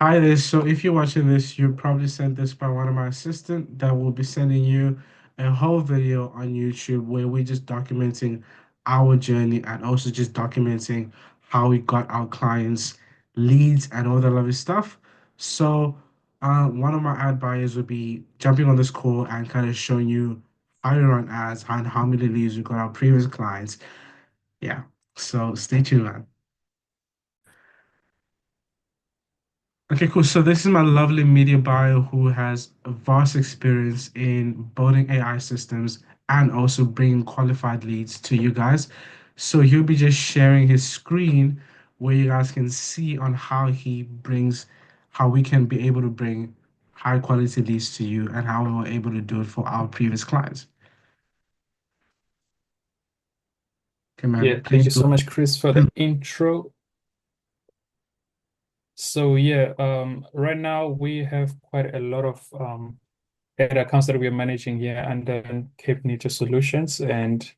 Hi there. So if you're watching this, you probably sent this by one of my assistant that will be sending you a whole video on YouTube where we're just documenting our journey and also just documenting how we got our clients leads and all that lovely stuff. So one of my ad buyers will be jumping on this call and kind of showing you how to run ads and how many leads we got our previous clients. Yeah. So stay tuned, man. Okay, cool. So this is my lovely media buyer who has a vast experience in building AI systems and also bringing qualified leads to you guys. So he'll be just sharing his screen where you guys can see on how we can be able to bring high quality leads to you and how we were able to do it for our previous clients. Okay, Yeah, man, thank please you go. so much, Chris, for the intro. So yeah, right now we have quite a lot of ad accounts that we are managing here under Cape Neto Solutions, and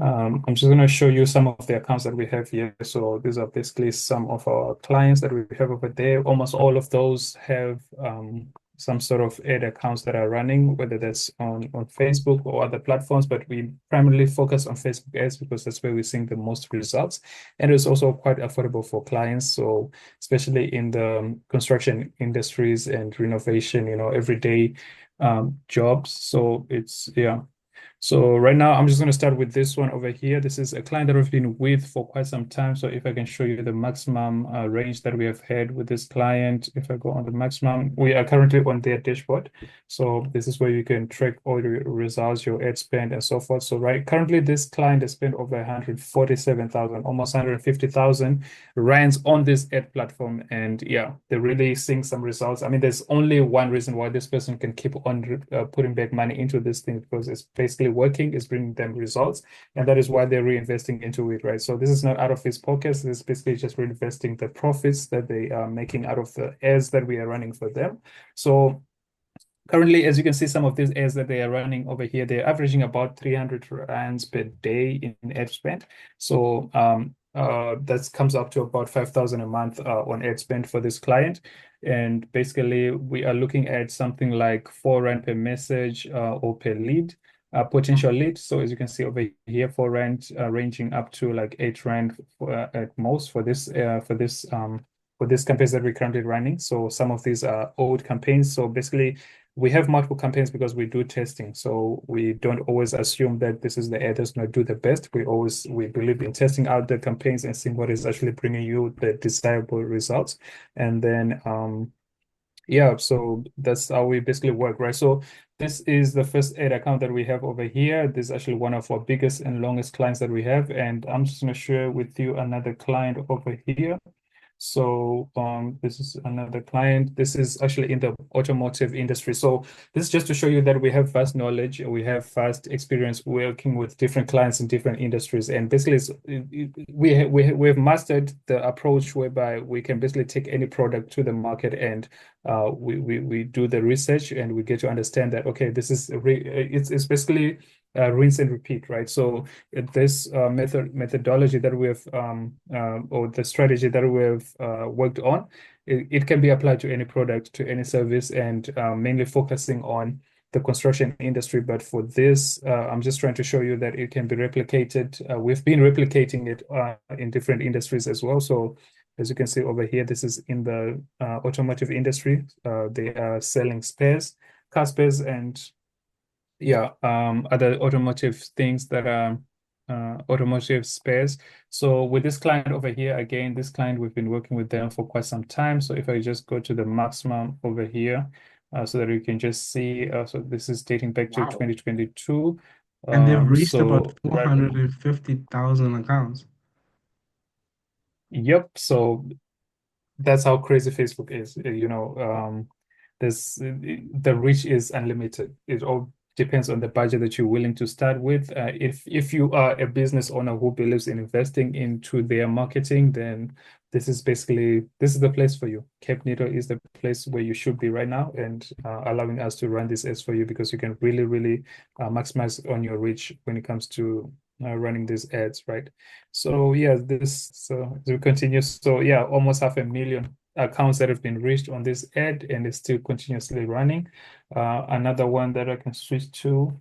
I'm just going to show you some of the accounts that we have here. So these are basically some of our clients that we have over there. Almost all of those have some sort of ad accounts that are running, whether that's on Facebook or other platforms, but we primarily focus on Facebook ads because that's where we're seeing the most results. And it's also quite affordable for clients. So especially in the construction industries and renovation, everyday jobs. So yeah. So right now, I'm just going to start with this one over here. This is a client that we've been with for quite some time. So if I can show you the maximum range that we have had with this client, if I go on the maximum, we are currently on their dashboard. So this is where you can track all your results, your ad spend, and so forth. So currently, this client has spent over 147,000, almost 150,000 rands on this ad platform. And yeah, they're really seeing some results. I mean, there's only one reason why this person can keep on putting back money into this thing because it's basically working, it's bringing them results. And that is why they're reinvesting into it, right? So this is not out of his pockets. This is basically just reinvesting the profits that they are making out of the ads that we are running for them. So currently, as you can see, some of these ads that they are running over here, they're averaging about 300 rands per day in ad spend. So that comes up to about 5,000 a month on ad spend for this client. And basically, we are looking at something like 4 rand per message or per lead, potential lead. So as you can see over here, 4 rand ranging up to like 8 rand at most for this campaigns that we're currently running. So some of these are old campaigns. So basically, we have multiple campaigns because we do testing. So we don't always assume that this is the ad that's going to do the best. We believe in testing out the campaigns and seeing what is actually bringing you the desirable results. And then yeah, so that's how we basically work, right? So this is the first ad account that we have over here. This is actually one of our biggest and longest clients that we have. And I'm just going to share with you another client over here. So this is another client. This is actually in the automotive industry. So this is just to show you that we have vast knowledge, we have vast experience working with different clients in different industries. And basically, we have mastered the approach whereby we can basically take any product to the market and we do the research and we get to understand that, okay, it's basically rinse and repeat, right? So this methodology that we have or the strategy that we have worked on, it can be applied to any product, to any service, and mainly focusing on the construction industry. But for this, I'm just trying to show you that it can be replicated. We've been replicating it in different industries as well. So as you can see over here, this is in the automotive industry. They are selling spares, car spares, and yeah, other automotive things that are automotive spares. So with this client over here, again, this client, we've been working with them for quite some time. So if I just go to the maximum over here, so that you can just see, so this is dating back to Wow. 2022. And they've reached about So right, 450,000 accounts. yep. So that's how crazy Facebook is. There's the reach is unlimited. It all depends on the budget that you're willing to start with. If you are a business owner who believes in investing into their marketing, then this is the place for you. Cape Neto is the place where you should be right now, and allowing us to run this ads for you because you can really, really maximize on your reach when it comes to running these ads, right? So yeah, this so as we continue. So yeah, almost 500,000 accounts that have been reached on this ad, and it's still continuously running. Another one that I can switch to,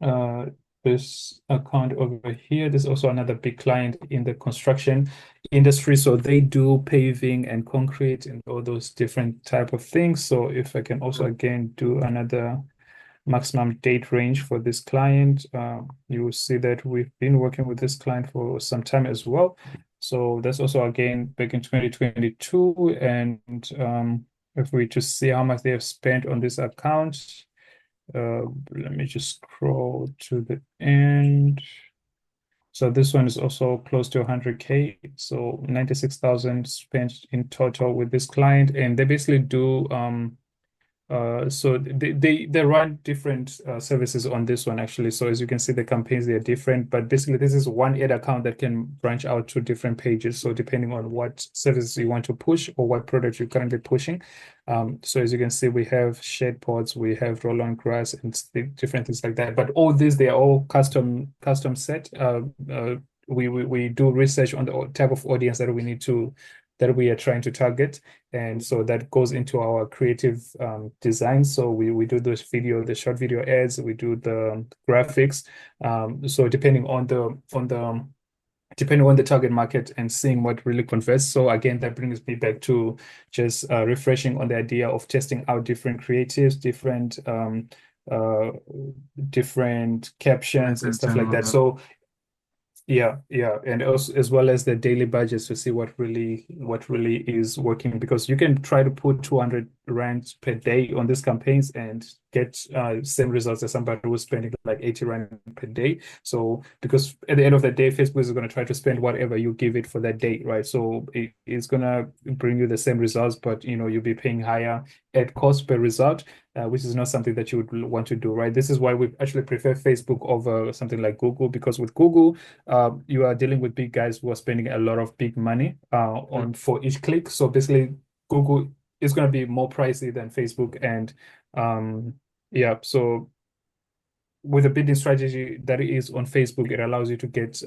uh, this account over here. There's also another big client in the construction industry. So they do paving and concrete and all those different type of things. So if I can also again do another maximum date range for this client, you will see that we've been working with this client for some time as well. So that's also again back in 2022. And if we just see how much they have spent on this account, let me just scroll to the end. So this one is also close to 100K. So 96,000 spent in total with this client. And they basically do so they run different services on this one actually. So as you can see, the campaigns, they're different, but basically this is one ad account that can branch out to different pages. So depending on what services you want to push or what product you're currently pushing. So as you can see, we have shade pods, we have roll-on grass and different things like that. But all these, they are all custom set. We do research on the type of audience that we are trying to target. And so that goes into our creative design. So we do the short video ads, we do the graphics. So depending on the target market and seeing what really converts. So again, that brings me back to just refreshing on the idea of testing out different creatives, uh, different captions and stuff like that. So yeah, and also as well as the daily budgets to see what really is working, because you can try to put 200 rand per day on these campaigns and get same results as somebody who's spending like 80 rand per day. So because at the end of the day, Facebook is going to try to spend whatever you give it for that day, right? So it's going to bring you the same results, but you'll be paying higher ad cost per result. Which is not something that you would want to do, right? This is why we actually prefer Facebook over something like Google, because with Google, you are dealing with big guys who are spending a lot of big money on for each click. So basically, Google is going to be more pricey than Facebook, and yeah. So with a bidding strategy that is on Facebook, it allows you to get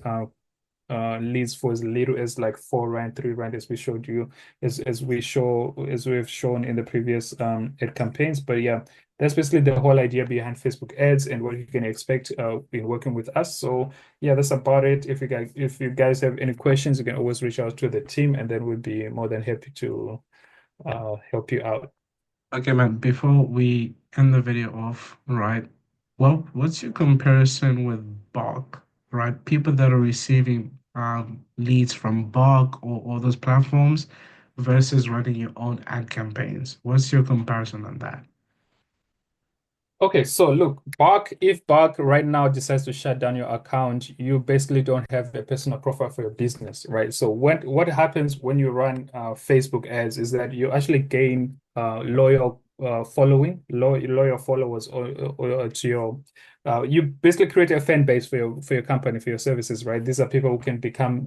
leads for as little as like 4 rand, 3 rand, as we showed you, as we have shown in the previous ad campaigns. But yeah, that's basically the whole idea behind Facebook ads and what you can expect in working with us. So yeah, that's about it. If you guys have any questions, you can always reach out to the team, and then we'll be more than happy to help you out. Okay, man, before we end the video off, right? Well, what's your comparison with Bark, right? People that are receiving leads from Bark or all those platforms versus running your own ad campaigns. What's your comparison on that? Okay, so look, if Bark right now decides to shut down your account, you basically don't have a personal profile for your business, right? So what happens when you run Facebook ads is that you actually gain loyal loyal followers or to your you basically create a fan base for your company, for your services, right? These are people who can become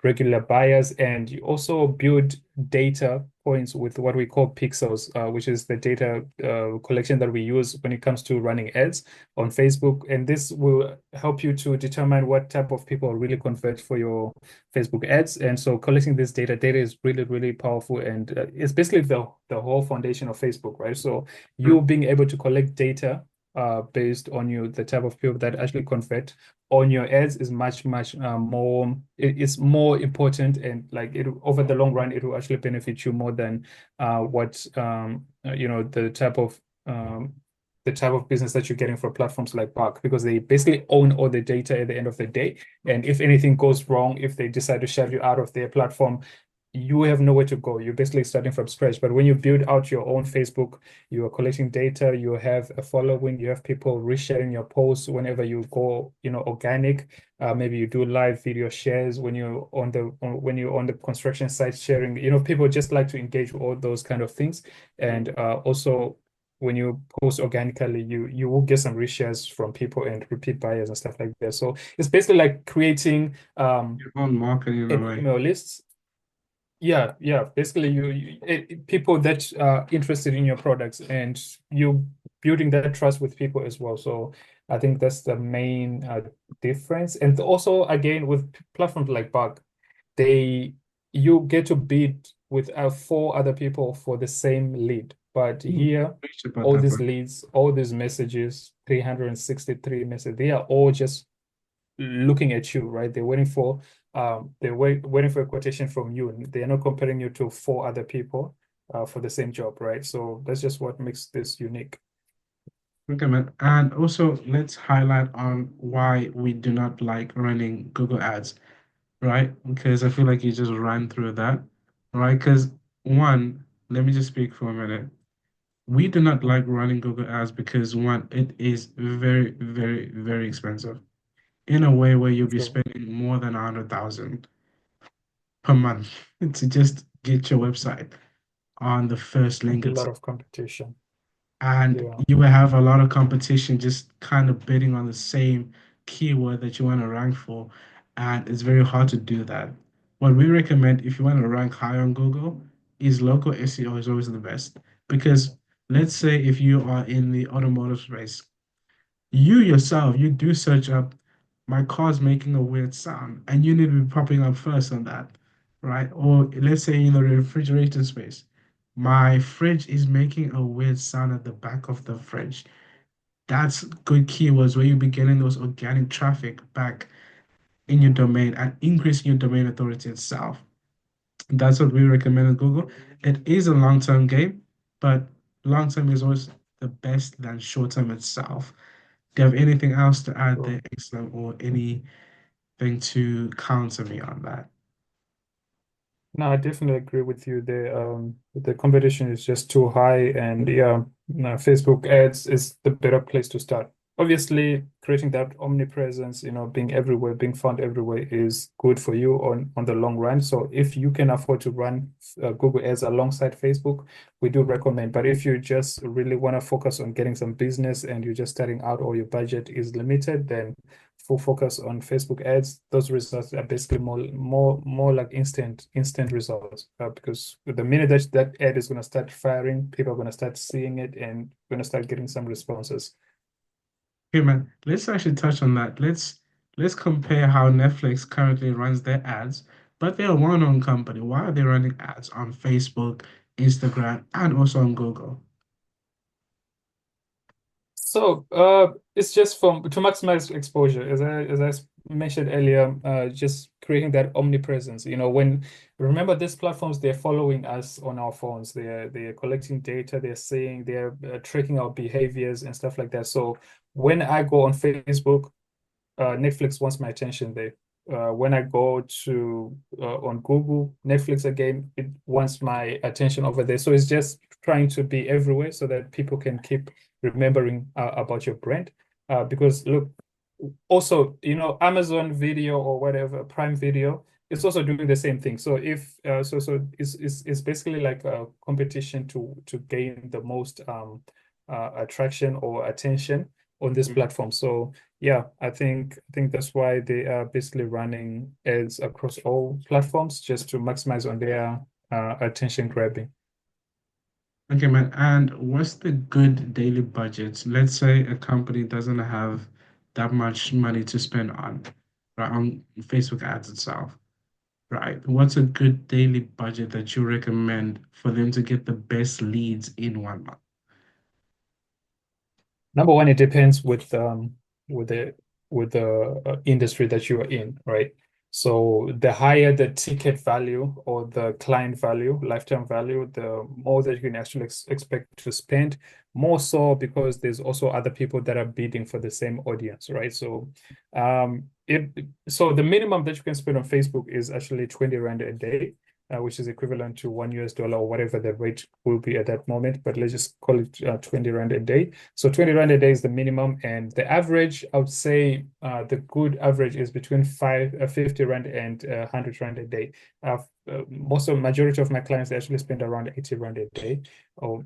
regular buyers, and you also build data points with what we call pixels, which is the data collection that we use when it comes to running ads on Facebook. And this will help you to determine what type of people really convert for your Facebook ads. And so collecting this data is really, really powerful. And it's basically the whole foundation of Facebook, right? So you being able to collect data based on the type of people that actually convert on your ads is much more, it's more important, and like it over the long run it will actually benefit you more than what the type of business that you're getting for platforms like Bark, because they basically own all the data at the end of the day. And if anything goes wrong, if they decide to shut you out of their platform, you have nowhere to go. You're basically starting from scratch. But when you build out your own Facebook, you are collecting data, you have a following, you have people resharing your posts whenever you go, organic. Maybe you do live video shares when you're on the construction site sharing. People just like to engage with all those kind of things. And also when you post organically, you will get some reshares from people and repeat buyers and stuff like that. So it's basically like creating Your own marketing in a an way. email list. Yeah. Basically, people that are interested in your products, and you building that trust with people as well. So I think that's the main difference. And also, again, with platforms like Bug, they you get to bid with four other people for the same lead. But here, Preach about all that, these bro. leads, all these messages, 363 messages, they are all just looking at you, right? They're waiting for waiting for a quotation from you. They're not comparing you to four other people for the same job, right? So that's just what makes this unique. Okay, man. And also, let's highlight on why we do not like running Google Ads, right? Because I feel like you just ran through that, right? Because one, let me just speak for a minute. We do not like running Google Ads because one, it is very, very, very expensive in a way where you'll be True. spending more than 100,000 per month to just get your website on the first A link lot itself. of competition. And Yeah. you will have a lot of competition just kind of bidding on the same keyword that you want to rank for. And it's very hard to do that. What we recommend if you want to rank high on Google is local SEO is always the best. Because let's say if you are in the automotive space, you yourself, you do search up, my car's making a weird sound, and you need to be popping up first on that, right? Or let's say in the refrigerator space, my fridge is making a weird sound at the back of the fridge. That's good keywords where you'll be getting those organic traffic back in your domain and increasing your domain authority itself. That's what we recommend on Google. It is a long-term game, but long-term is always the best than short-term itself. Do you have anything else to add True. there, Islam, or anything to counter me on that? No, I definitely agree with you. The competition is just too high, and yeah, no, Facebook ads is the better place to start. Obviously, creating that omnipresence, being everywhere, being found everywhere is good for you on the long run. So if you can afford to run Google ads alongside Facebook, we do recommend. But if you just really want to focus on getting some business and you're just starting out or your budget is limited, then full focus on Facebook ads, those results are basically more like instant results. Because the minute that ad is going to start firing, people are going to start seeing it and going to start getting some responses. Okay, man, let's actually touch on that. Let's compare how Netflix currently runs their ads, but they're a well-known company. Why are they running ads on Facebook, Instagram, and also on Google? So it's just to maximize exposure, as I mentioned earlier, just creating that omnipresence. When remember these platforms, they're following us on our phones. They're collecting data. They're tracking our behaviors and stuff like that. So when I go on Facebook, Netflix wants my attention there. When I go to on Google, Netflix again, it wants my attention over there. So it's just trying to be everywhere so that people can keep remembering about your brand. Because look, also, Amazon Video or whatever, Prime Video, it's also doing the same thing. So if it's basically like a competition to gain the most attraction or attention on this platform. So yeah, I think that's why they are basically running ads across all platforms just to maximize on their attention grabbing. Okay, man, and what's the good daily budget? Let's say a company doesn't have that much money to spend on, right, on Facebook ads itself, right? What's a good daily budget that you recommend for them to get the best leads in 1 month? Number one, it depends with the with the industry that you are in, right? So the higher the ticket value or the client value, lifetime value, the more that you can actually expect to spend. More so because there's also other people that are bidding for the same audience, right? So, the minimum that you can spend on Facebook is actually 20 rand a day, which is equivalent to $1 or whatever the rate will be at that moment. But let's just call it 20 rand a day. So 20 rand a day is the minimum, and the average, I would say, the good average is between 50 rand and 100 rand a day. Majority of my clients actually spend around 80 rand a day, or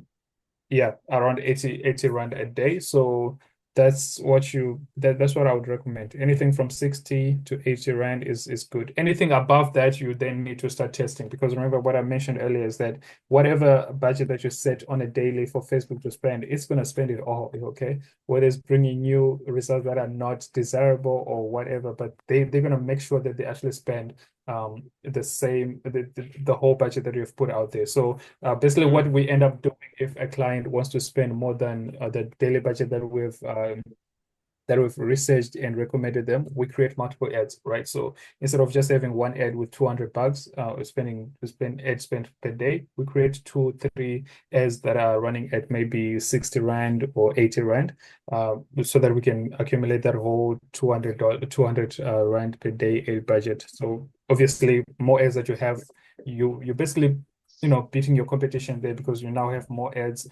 yeah, around 80 rand a day. So that's what I would recommend. Anything from 60 to 80 rand is good. Anything above that, you then need to start testing, because remember what I mentioned earlier is that whatever budget that you set on a daily for Facebook to spend, it's going to spend it all, okay? Whether it's bringing you results that are not desirable or whatever, but they're going to make sure that they actually spend the same the whole budget that you've put out there. So basically, Mm. what we end up doing if a client wants to spend more than the daily budget that we've researched and recommended them, we create multiple ads, right? So instead of just having one ad with $200, we spend ad spend per day, we create two, three ads that are running at maybe 60 Rand or 80 Rand, so that we can accumulate that whole $200 Rand per day ad budget. So obviously, more ads that you have, you basically beating your competition there because you now have more ads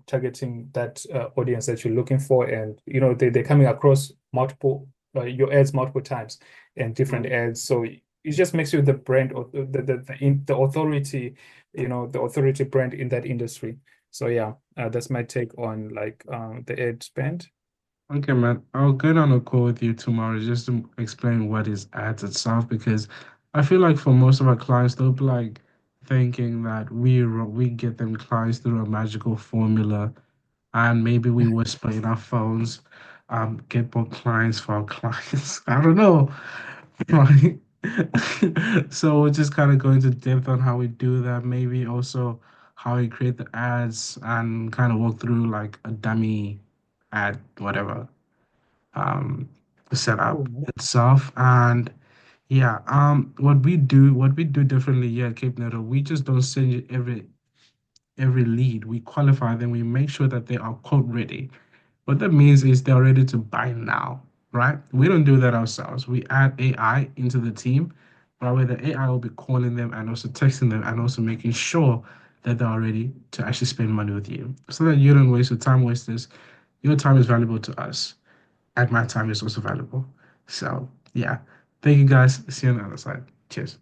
targeting that audience that you're looking for, and they're coming across multiple your ads multiple times and different Mm. ads. So it just makes you the brand or the authority, the authority brand in that industry. So yeah, that's my take on like the ad spend. Okay, man. I'll get on a call with you tomorrow just to explain what is ads itself because I feel like for most of our clients, they'll be like thinking that we get them clients through a magical formula and maybe we whisper in our phones, get more clients for our clients. I don't know, right? So we'll just kind of go into depth on how we do that, maybe also how we create the ads and kind of walk through like a dummy ad, whatever, um, setup Cool. itself. And yeah, what we do differently here at Cape Neto, we just don't send you every lead. We qualify them, we make sure that they are quote ready. What that means is they're ready to buy now, right? We don't do that ourselves. We add AI into the team, right? Where the AI will be calling them and also texting them and also making sure that they are ready to actually spend money with you so that you don't waste your time wasters. Your time is valuable to us, and my time is also valuable. So, yeah. Thank you guys. See you on the other side. Cheers.